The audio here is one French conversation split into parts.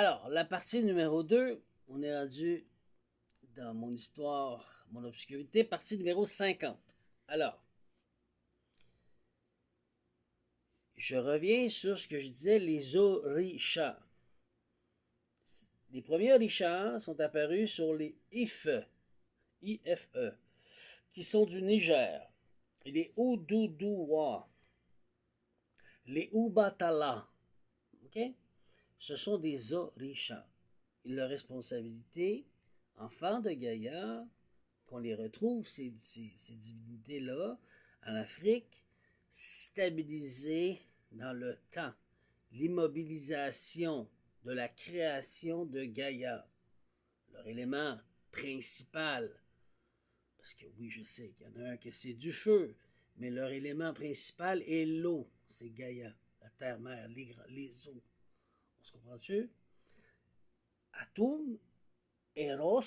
Alors, la partie numéro 2, on est rendu dans mon histoire, mon obscurité, partie numéro 50. Alors, je reviens sur ce que je disais, les orishas. Les premiers orishas sont apparus sur les Ife, I-F-E, qui sont du Niger. Et les Oudoudoua, les Ubatala, ok? Ce sont des orishas. Et leur responsabilité, enfants de Gaïa, qu'on les retrouve, ces divinités-là, en Afrique, stabilisées dans le temps. L'immobilisation de la création de Gaïa. Leur élément principal, parce que oui, je sais qu'il y en a un que c'est du feu, mais leur élément principal est l'eau. C'est Gaïa, la terre-mère, les eaux. On se comprend-tu? Atum, Eros,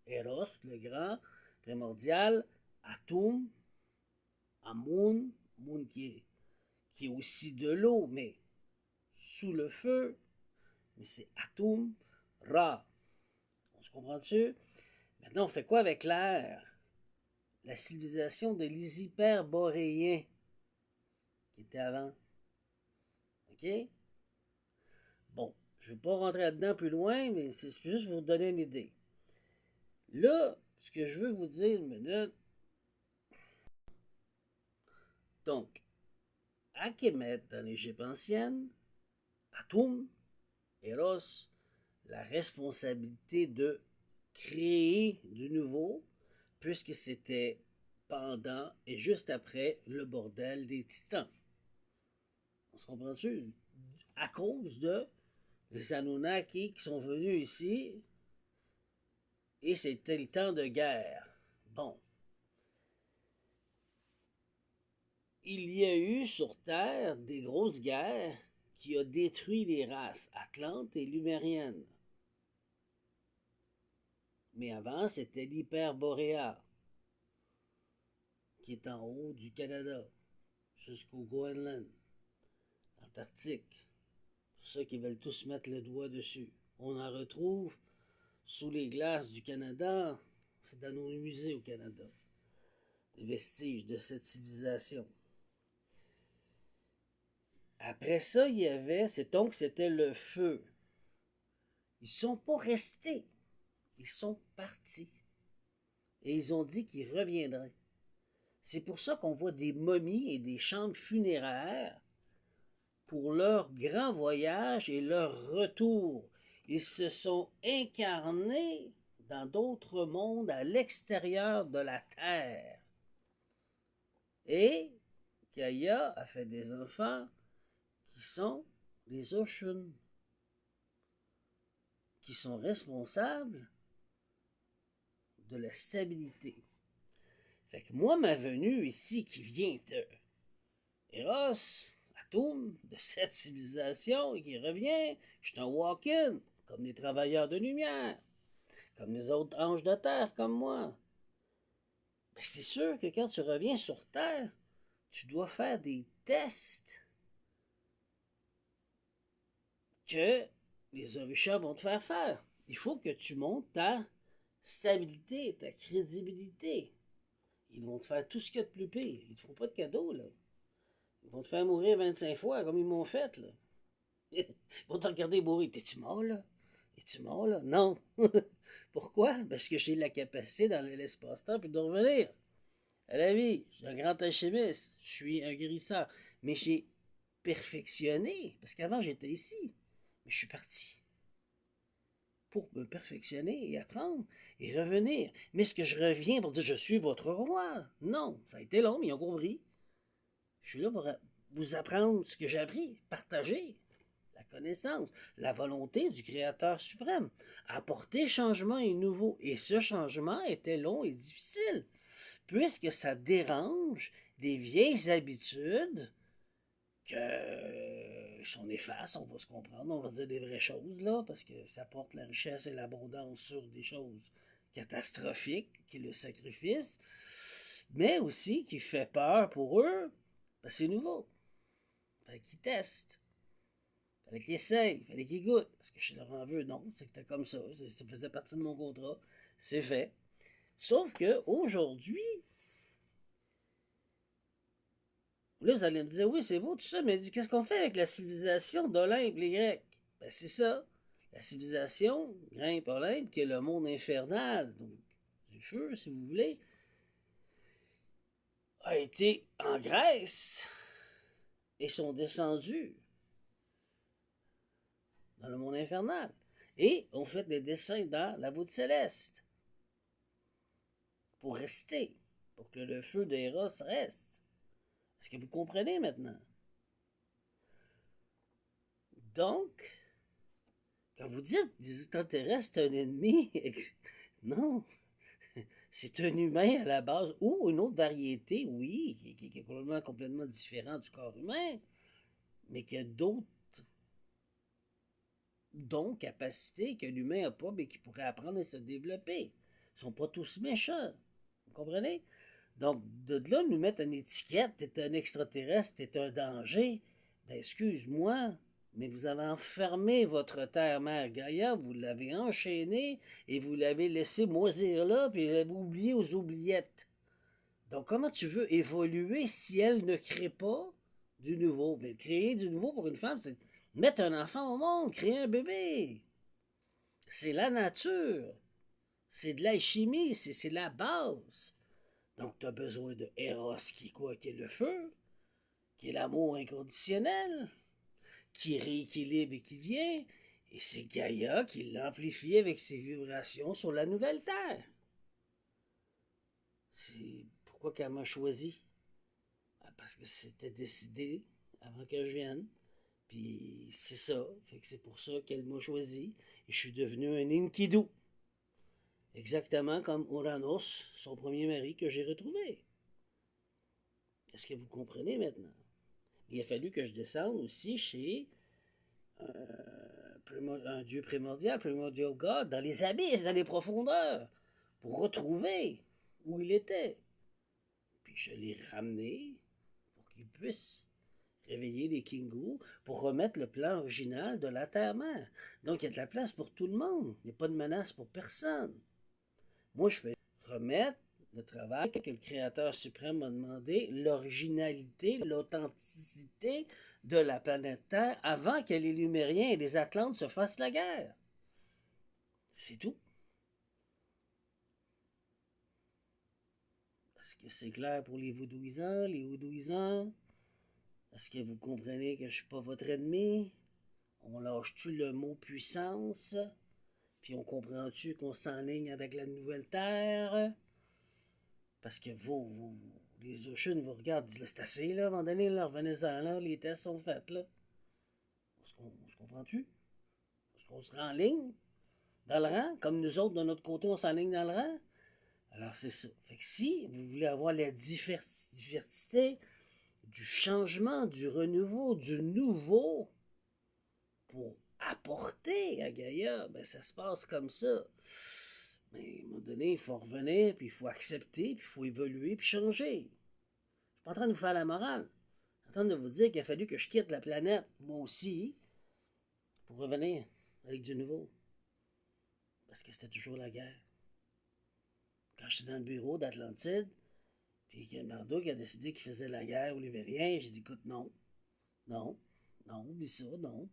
le grand, primordial, Atum, Amun, Amun qui est aussi de l'eau, mais sous le feu, mais c'est Atum, Ra. On se comprend-tu? Maintenant, on fait quoi avec l'air? La civilisation de l'Hyperboréen qui était avant. OK? Bon, je ne vais pas rentrer là-dedans plus loin, mais c'est juste pour vous donner une idée. Là, ce que je veux vous dire une minute. Donc, à Kemet, dans l'Égypte ancienne, Atum, Eros, la responsabilité de créer du nouveau, puisque c'était pendant et juste après le bordel des titans. On se comprend-tu? À cause de les Anunnaki qui sont venus ici et c'était le temps de guerre. Bon. Il y a eu sur Terre des grosses guerres qui ont détruit les races atlantes et lumériennes. Mais avant, c'était l'Hyperboréa, qui est en haut du Canada, jusqu'au Groenland, Antarctique. Pour ceux qui veulent tous mettre le doigt dessus. On en retrouve sous les glaces du Canada. C'est dans nos musées au Canada. Des vestiges de cette civilisation. Après ça, il y avait, c'est donc c'était le feu. Ils ne sont pas restés. Ils sont partis. Et ils ont dit qu'ils reviendraient. C'est pour ça qu'on voit des momies et des chambres funéraires pour leur grand voyage et leur retour. Ils se sont incarnés dans d'autres mondes à l'extérieur de la Terre. Et Gaïa a fait des enfants qui sont les Oshun, qui sont responsables de la stabilité. Fait que moi, ma venue ici qui vient de Eros, Atum, de cette civilisation et qui revient, je suis un walk-in, comme les travailleurs de lumière, comme les autres anges de terre comme moi. Mais c'est sûr que quand tu reviens sur Terre, tu dois faire des tests que les orishas vont te faire faire. Il faut que tu montes ta stabilité, ta crédibilité. Ils vont te faire tout ce qu'il y a de plus pire. Ils te feront pas de cadeaux, là. Ils vont te faire mourir 25 fois, comme ils m'ont fait, là. Ils vont te regarder mourir. T'es-tu mort, là? Es-tu mort, là? Non. Pourquoi? Parce que j'ai la capacité dans l'espace-temps puis de revenir à la vie. Je suis un grand alchimiste. Je suis un guérisseur. Mais j'ai perfectionné. Parce qu'avant, j'étais ici. Mais je suis parti pour me perfectionner et apprendre et revenir. Mais est-ce que je reviens pour dire je suis votre roi? Non, ça a été long, mais ils ont compris. Je suis là pour vous apprendre ce que j'ai appris, partager la connaissance, la volonté du Créateur suprême, apporter changement et nouveau. Et ce changement était long et difficile, puisque ça dérange des vieilles habitudes que si on efface, on va se comprendre, on va dire des vraies choses, là, parce que ça porte la richesse et l'abondance sur des choses catastrophiques, qui est le sacrifice, mais aussi qui fait peur pour eux, parce que c'est nouveau. Fait qu'ils testent. Fallait qu'il essaye, fallait qu'il goûte. Est-ce que je leur en veux? Non, c'est que c'était comme ça. Ça faisait partie de mon contrat. C'est fait. Sauf que aujourd'hui, là, vous allez me dire, oui, c'est beau tout ça, mais qu'est-ce qu'on fait avec la civilisation d'Olympe, les Grecs? Ben, c'est ça. La civilisation, grimpe Olympe, qui est le monde infernal, donc du feu, si vous voulez, a été en Grèce et sont descendus dans le monde infernal. Et ont fait des dessins dans la voûte céleste pour rester, pour que le feu d'Eros reste. Est-ce que vous comprenez maintenant? Donc, quand vous dites des extraterrestres, c'est un ennemi, non, c'est un humain à la base, ou une autre variété, oui, qui est complètement différent du corps humain, mais qui a d'autres dons, capacités que l'humain n'a pas, mais qui pourrait apprendre à se développer. Ils ne sont pas tous méchants. Vous comprenez? Donc, de là, nous mettre une étiquette, t'es un extraterrestre, t'es un danger, ben excuse-moi, mais vous avez enfermé votre terre-mère Gaïa, vous l'avez enchaînée et vous l'avez laissé moisir là, puis vous l'avez oublié aux oubliettes. Donc, comment tu veux évoluer si elle ne crée pas du nouveau? Mais créer du nouveau pour une femme, c'est mettre un enfant au monde, créer un bébé. C'est la nature. C'est de l'alchimie, c'est la base. Donc, tu as besoin de Eros, qui est quoi? Qui est le feu, qui est l'amour inconditionnel, qui rééquilibre et qui vient. Et c'est Gaïa qui l'amplifie avec ses vibrations sur la nouvelle Terre. C'est pourquoi qu'elle m'a choisi. Parce que c'était décidé avant que je vienne. Puis c'est ça. Fait que c'est pour ça qu'elle m'a choisi. Et je suis devenu un Enkidu. Exactement comme Uranus, son premier mari que j'ai retrouvé. Est-ce que vous comprenez maintenant? Il a fallu que je descende aussi chez un dieu primordial, primordial God, dans les abysses, dans les profondeurs, pour retrouver où il était. Puis je l'ai ramené pour qu'il puisse réveiller les Kingu pour remettre le plan original de la Terre-Mère. Donc il y a de la place pour tout le monde. Il n'y a pas de menace pour personne. Moi, je fais remettre le travail que le Créateur suprême m'a demandé, l'originalité, l'authenticité de la planète Terre avant que les Lumériens et les Atlantes se fassent la guerre. C'est tout. Est-ce que c'est clair pour les Vaudouisants, les Houdouisants? Est-ce que vous comprenez que je ne suis pas votre ennemi? On lâche-tu le mot puissance? Puis on comprend-tu qu'on s'enligne avec la nouvelle Terre? Parce que les Oceans vous regardent, disent, là, c'est assez, là, à un moment donné, là, revenez-en là, les tests sont faits, là. On se comprend-tu? Est-ce qu'on se rend en ligne, dans le rang, comme nous autres, de notre côté, on s'enligne dans le rang? Alors, c'est ça. Fait que si vous voulez avoir la diversité, du changement, du renouveau, du nouveau, pour apporter à Gaïa, ben ça se passe comme ça. Mais à un moment donné, il faut revenir, puis il faut accepter, puis il faut évoluer, puis changer. Je suis pas en train de vous faire la morale. Je suis en train de vous dire qu'il a fallu que je quitte la planète, moi aussi, pour revenir avec du nouveau. Parce que c'était toujours la guerre. Quand j'étais dans le bureau d'Atlantide, puis qu'il y a Marduk qui a décidé qu'il faisait la guerre aux Lémériens, j'ai dit, écoute, non, non, non, oublie ça, non.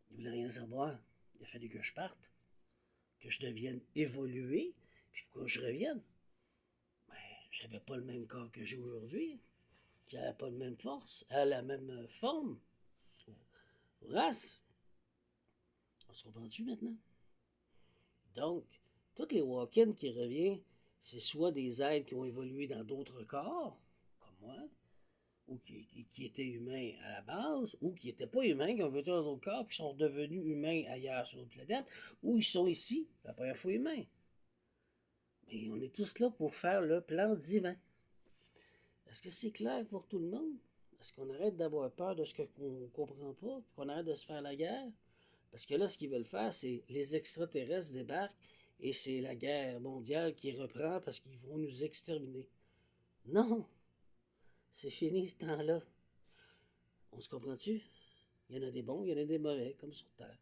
Il voulait rien savoir. Il a fallu que je parte, que je devienne évolué, puis que je revienne. Ben, j'avais pas le même corps que j'ai aujourd'hui. J'avais pas la même force, la même forme, race. On se comprend-tu maintenant? Donc, toutes les walk-ins qui reviennent, c'est soit des êtres qui ont évolué dans d'autres corps, comme moi, ou qui étaient humains à la base, ou qui n'étaient pas humains, qui ont vécu dans d'autres corps, qui sont devenus humains ailleurs sur la planète, ou ils sont ici, la première fois humains. Mais on est tous là pour faire le plan divin. Est-ce que c'est clair pour tout le monde? Est-ce qu'on arrête d'avoir peur de ce qu'on ne comprend pas, qu'on arrête de se faire la guerre? Parce que là, ce qu'ils veulent faire, c'est les extraterrestres débarquent et c'est la guerre mondiale qui reprend parce qu'ils vont nous exterminer. Non! C'est fini ce temps-là. On se comprend-tu? Il y en a des bons, il y en a des mauvais, comme sur Terre.